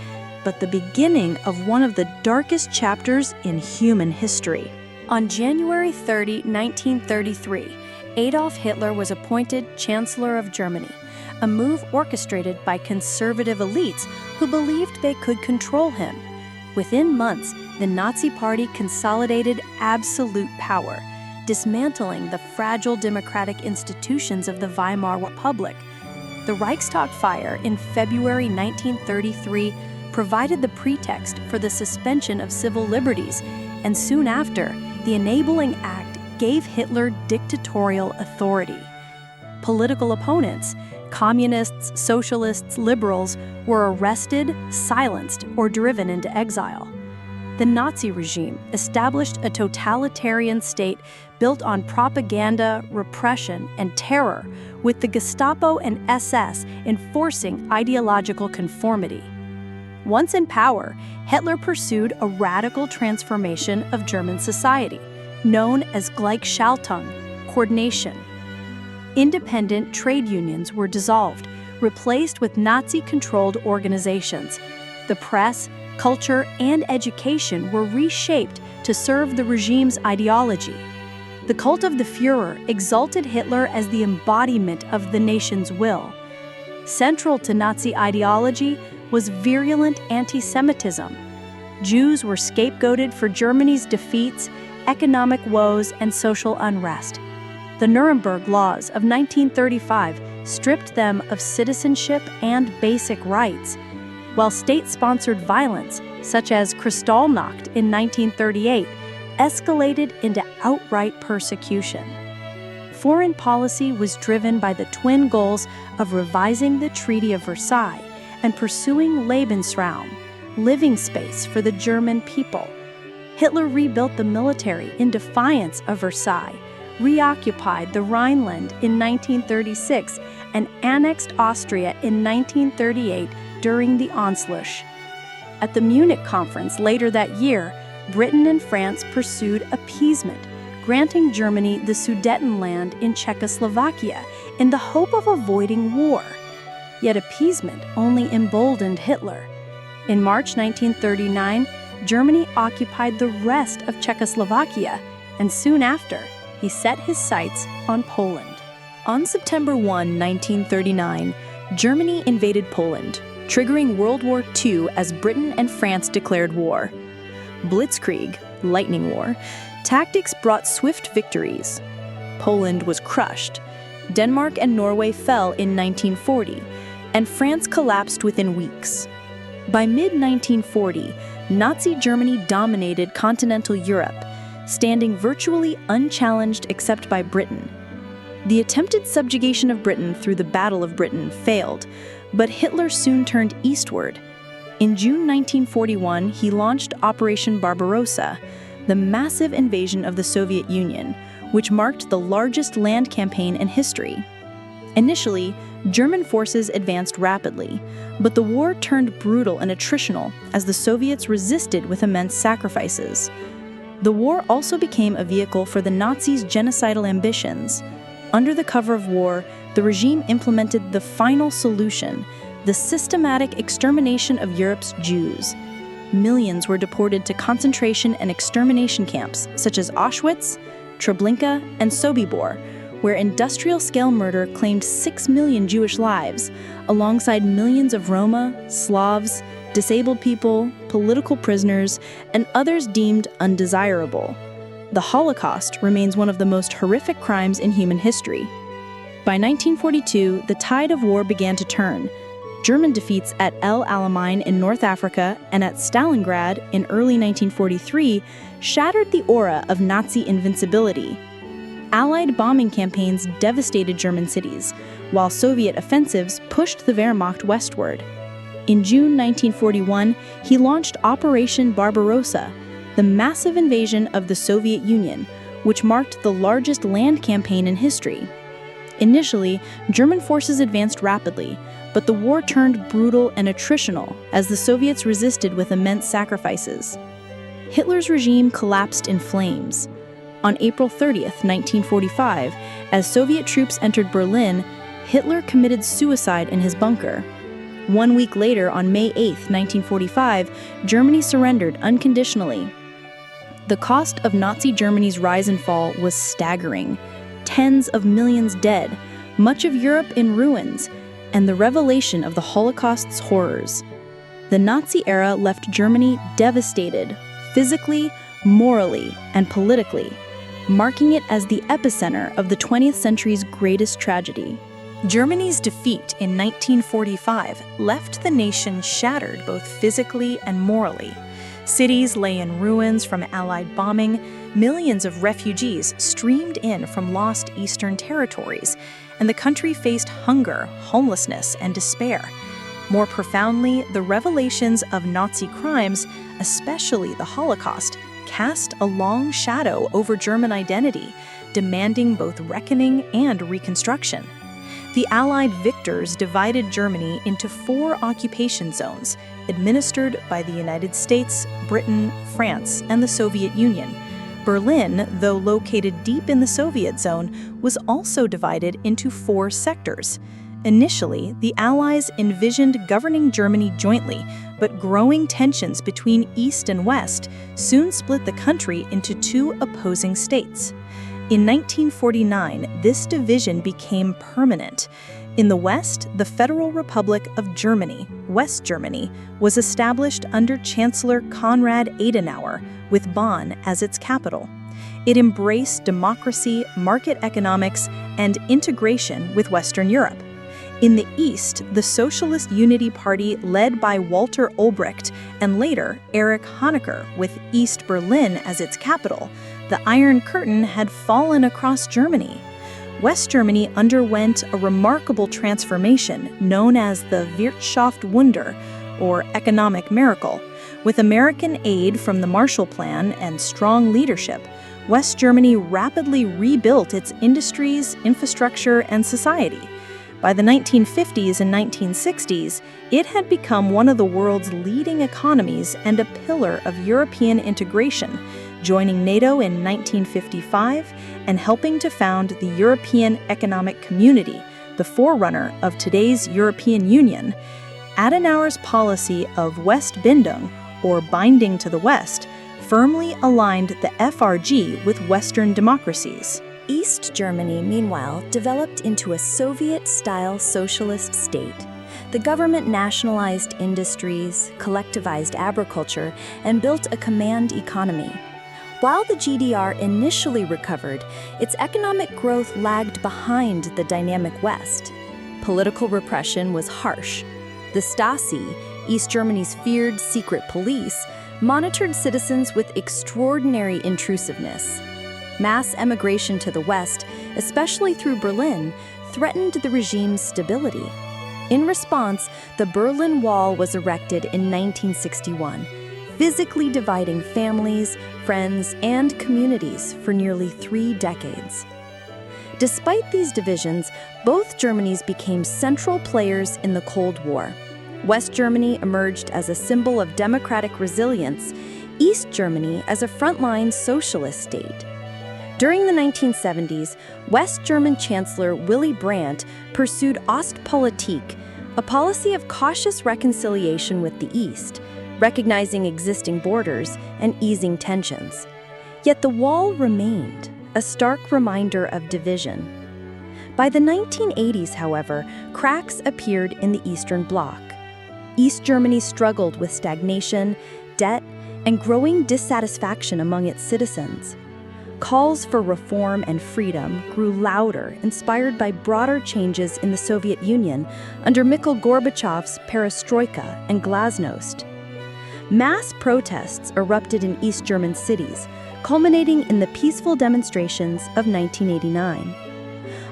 but the beginning of one of the darkest chapters in human history. On January 30, 1933, Adolf Hitler was appointed Chancellor of Germany, a move orchestrated by conservative elites who believed they could control him. Within months, the Nazi Party consolidated absolute power, dismantling the fragile democratic institutions of the Weimar Republic. The Reichstag fire in February 1933 provided the pretext for the suspension of civil liberties, and soon after, the Enabling Act gave Hitler dictatorial authority. Political opponents, communists, socialists, liberals, were arrested, silenced, or driven into exile. The Nazi regime established a totalitarian state built on propaganda, repression, and terror, with the Gestapo and SS enforcing ideological conformity. Once in power, Hitler pursued a radical transformation of German society, known as Gleichschaltung, coordination. Independent trade unions were dissolved, replaced with Nazi-controlled organizations. The press, culture, and education were reshaped to serve the regime's ideology. The cult of the Führer exalted Hitler as the embodiment of the nation's will. Central to Nazi ideology was virulent anti-Semitism. Jews were scapegoated for Germany's defeats, economic woes, and social unrest. The Nuremberg Laws of 1935 stripped them of citizenship and basic rights, while state-sponsored violence, such as Kristallnacht in 1938, escalated into outright persecution. Foreign policy was driven by the twin goals of revising the Treaty of Versailles and pursuing Lebensraum, living space for the German people. Hitler rebuilt the military in defiance of Versailles, reoccupied the Rhineland in 1936, and annexed Austria in 1938 during the Anschluss. At the Munich conference later that year, Britain and France pursued appeasement, granting Germany the Sudetenland in Czechoslovakia in the hope of avoiding war. Yet appeasement only emboldened Hitler. In March 1939, Germany occupied the rest of Czechoslovakia, and soon after, he set his sights on Poland. On September 1, 1939, Germany invaded Poland, triggering World War II as Britain and France declared war. Blitzkrieg, lightning war, tactics brought swift victories. Poland was crushed. Denmark and Norway fell in 1940, and France collapsed within weeks. By mid-1940, Nazi Germany dominated continental Europe, standing virtually unchallenged except by Britain. The attempted subjugation of Britain through the Battle of Britain failed, but Hitler soon turned eastward. In June 1941, he launched Operation Barbarossa, the massive invasion of the Soviet Union, which marked the largest land campaign in history. Initially, German forces advanced rapidly, but the war turned brutal and attritional as the Soviets resisted with immense sacrifices. The war also became a vehicle for the Nazis' genocidal ambitions. Under the cover of war, the regime implemented the final solution, the systematic extermination of Europe's Jews. Millions were deported to concentration and extermination camps such as Auschwitz, Treblinka, and Sobibor, where industrial-scale murder claimed 6 million Jewish lives, alongside millions of Roma, Slavs, disabled people, political prisoners, and others deemed undesirable. The Holocaust remains one of the most horrific crimes in human history. By 1942, the tide of war began to turn. German defeats at El Alamein in North Africa and at Stalingrad in early 1943 shattered the aura of Nazi invincibility. Allied bombing campaigns devastated German cities, while Soviet offensives pushed the Wehrmacht westward. In June 1941, he launched Operation Barbarossa, the massive invasion of the Soviet Union, which marked the largest land campaign in history. Initially, German forces advanced rapidly, but the war turned brutal and attritional as the Soviets resisted with immense sacrifices. Hitler's regime collapsed in flames. On April 30th, 1945, as Soviet troops entered Berlin, Hitler committed suicide in his bunker. 1 week later, on May 8th, 1945, Germany surrendered unconditionally. The cost of Nazi Germany's rise and fall was staggering. Tens of millions dead, much of Europe in ruins, and the revelation of the Holocaust's horrors. The Nazi era left Germany devastated, physically, morally, and politically, marking it as the epicenter of the 20th century's greatest tragedy. Germany's defeat in 1945 left the nation shattered both physically and morally. Cities lay in ruins from Allied bombing, millions of refugees streamed in from lost eastern territories, and the country faced hunger, homelessness, and despair. More profoundly, the revelations of Nazi crimes, especially the Holocaust, cast a long shadow over German identity, demanding both reckoning and reconstruction. The Allied victors divided Germany into 4 occupation zones, administered by the United States, Britain, France, and the Soviet Union. Berlin, though located deep in the Soviet zone, was also divided into 4 sectors. Initially, the Allies envisioned governing Germany jointly, but growing tensions between East and West soon split the country into 2 opposing states. In 1949, this division became permanent. In the West, the Federal Republic of Germany, West Germany, was established under Chancellor Konrad Adenauer, with Bonn as its capital. It embraced democracy, market economics, and integration with Western Europe. In the East, the Socialist Unity Party, led by Walter Ulbricht and later Erich Honecker, with East Berlin as its capital, the Iron Curtain had fallen across Germany. West Germany underwent a remarkable transformation known as the Wirtschaftswunder, or economic miracle. With American aid from the Marshall Plan and strong leadership, West Germany rapidly rebuilt its industries, infrastructure, and society. By the 1950s and 1960s, it had become one of the world's leading economies and a pillar of European integration, joining NATO in 1955 and helping to found the European Economic Community, the forerunner of today's European Union. Adenauer's policy of Westbindung, or binding to the West, firmly aligned the FRG with Western democracies. East Germany, meanwhile, developed into a Soviet-style socialist state. The government nationalized industries, collectivized agriculture, and built a command economy. While the GDR initially recovered, its economic growth lagged behind the dynamic West. Political repression was harsh. The Stasi, East Germany's feared secret police, monitored citizens with extraordinary intrusiveness. Mass emigration to the West, especially through Berlin, threatened the regime's stability. In response, the Berlin Wall was erected in 1961, physically dividing families, friends, and communities for nearly 3 decades. Despite these divisions, both Germanys became central players in the Cold War. West Germany emerged as a symbol of democratic resilience, East Germany as a frontline socialist state. During the 1970s, West German Chancellor Willy Brandt pursued Ostpolitik, a policy of cautious reconciliation with the East, recognizing existing borders and easing tensions. Yet the wall remained, a stark reminder of division. By the 1980s, however, cracks appeared in the Eastern Bloc. East Germany struggled with stagnation, debt, and growing dissatisfaction among its citizens. Calls for reform and freedom grew louder, inspired by broader changes in the Soviet Union under Mikhail Gorbachev's perestroika and glasnost. Mass protests erupted in East German cities, culminating in the peaceful demonstrations of 1989.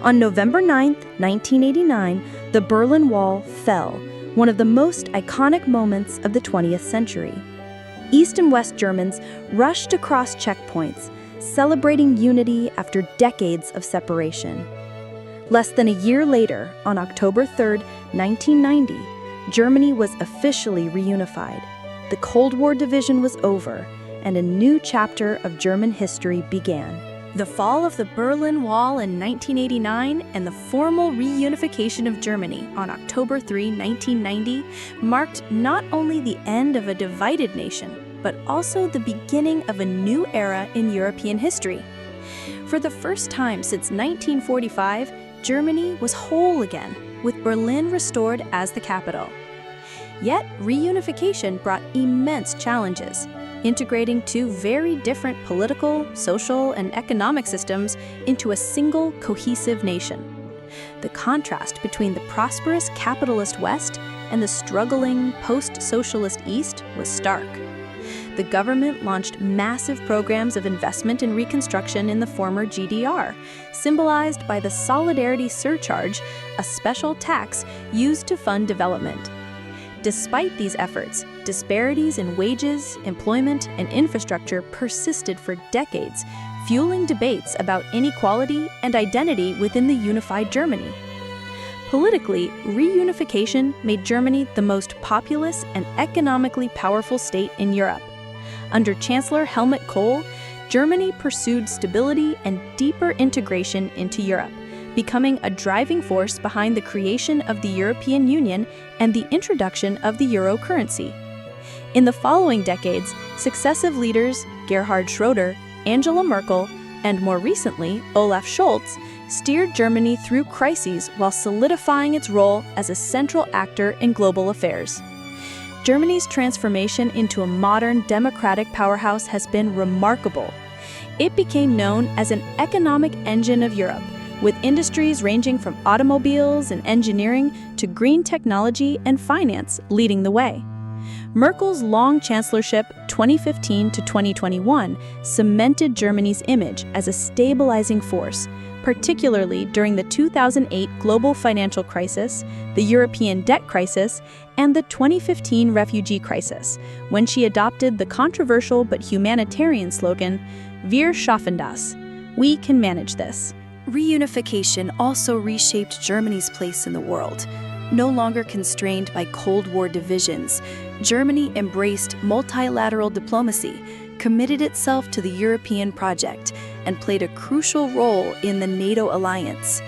On November 9, 1989, the Berlin Wall fell, one of the most iconic moments of the 20th century. East and West Germans rushed across checkpoints, celebrating unity after decades of separation. Less than a year later, on October 3, 1990, Germany was officially reunified. The Cold War division was over, and a new chapter of German history began. The fall of the Berlin Wall in 1989 and the formal reunification of Germany on October 3, 1990, marked not only the end of a divided nation, but also the beginning of a new era in European history. For the first time since 1945, Germany was whole again, with Berlin restored as the capital. Yet, reunification brought immense challenges, integrating 2 very different political, social, and economic systems into a single cohesive nation. The contrast between the prosperous capitalist West and the struggling post-socialist East was stark. the government launched massive programs of investment and reconstruction in the former GDR, symbolized by the Solidarity Surcharge, a special tax used to fund development. Despite these efforts, disparities in wages, employment, and infrastructure persisted for decades, fueling debates about inequality and identity within the unified Germany. Politically, reunification made Germany the most populous and economically powerful state in Europe. Under Chancellor Helmut Kohl, Germany pursued stability and deeper integration into Europe, becoming a driving force behind the creation of the European Union and the introduction of the euro currency. In the following decades, successive leaders, Gerhard Schroeder, Angela Merkel, and more recently, Olaf Scholz, steered Germany through crises while solidifying its role as a central actor in global affairs. Germany's transformation into a modern democratic powerhouse has been remarkable. It became known as an economic engine of Europe, with industries ranging from automobiles and engineering to green technology and finance leading the way. Merkel's long chancellorship, 2015 to 2021, cemented Germany's image as a stabilizing force, particularly during the 2008 global financial crisis, the European debt crisis, and the 2015 refugee crisis, when she adopted the controversial but humanitarian slogan, "Wir schaffen das," "We can manage this." Reunification also reshaped Germany's place in the world. No longer constrained by Cold War divisions, Germany embraced multilateral diplomacy, committed itself to the European project, and played a crucial role in the NATO alliance.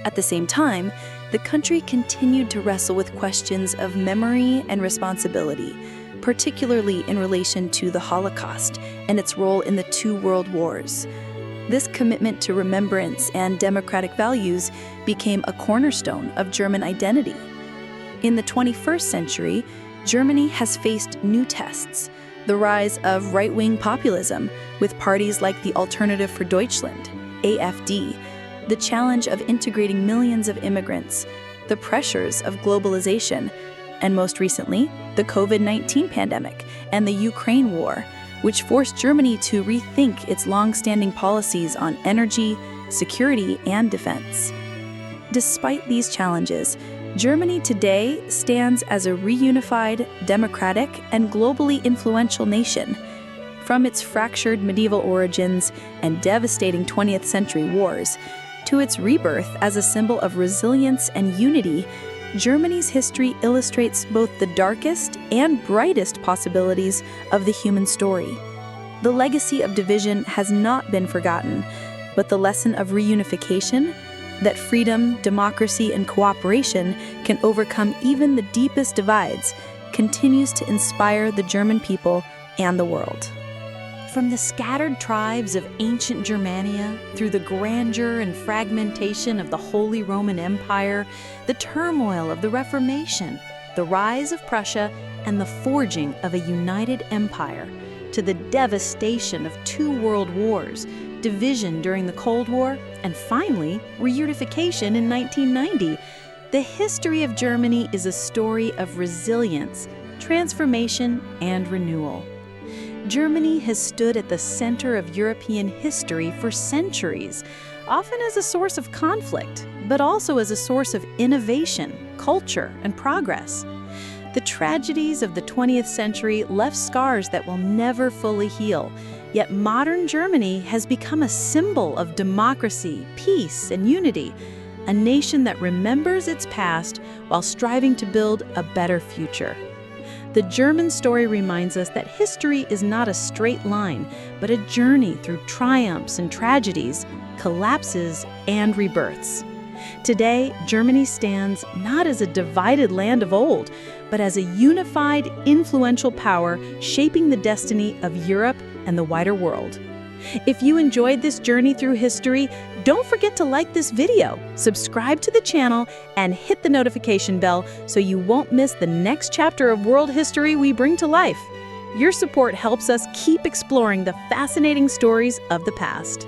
At the same time, the country continued to wrestle with questions of memory and responsibility, particularly in relation to the Holocaust and its role in the two world wars. This commitment to remembrance and democratic values became a cornerstone of German identity. In the 21st century, Germany has faced new tests: the rise of right-wing populism, with parties like the Alternative for Deutschland, AfD, the challenge of integrating millions of immigrants, the pressures of globalization, and most recently, the COVID-19 pandemic and the Ukraine war, which forced Germany to rethink its long-standing policies on energy, security, and defense. Despite these challenges, Germany today stands as a reunified, democratic, and globally influential nation. From its fractured medieval origins and devastating 20th century wars, to its rebirth as a symbol of resilience and unity, Germany's history illustrates both the darkest and brightest possibilities of the human story. The legacy of division has not been forgotten, but the lesson of reunification, that freedom, democracy, and cooperation can overcome even the deepest divides, continues to inspire the German people and the world. From the scattered tribes of ancient Germania, through the grandeur and fragmentation of the Holy Roman Empire, the turmoil of the Reformation, the rise of Prussia, and the forging of a united empire, to the devastation of two world wars, division during the Cold War, and finally, reunification in 1990, the history of Germany is a story of resilience, transformation, and renewal. Germany has stood at the center of European history for centuries, often as a source of conflict, but also as a source of innovation, culture, and progress. The tragedies of the 20th century left scars that will never fully heal, yet modern Germany has become a symbol of democracy, peace, and unity, a nation that remembers its past while striving to build a better future. The German story reminds us that history is not a straight line, but a journey through triumphs and tragedies, collapses and rebirths. Today, Germany stands not as a divided land of old, but as a unified, influential power shaping the destiny of Europe and the wider world. If you enjoyed this journey through history, don't forget to like this video, subscribe to the channel, and hit the notification bell so you won't miss the next chapter of world history we bring to life. Your support helps us keep exploring the fascinating stories of the past.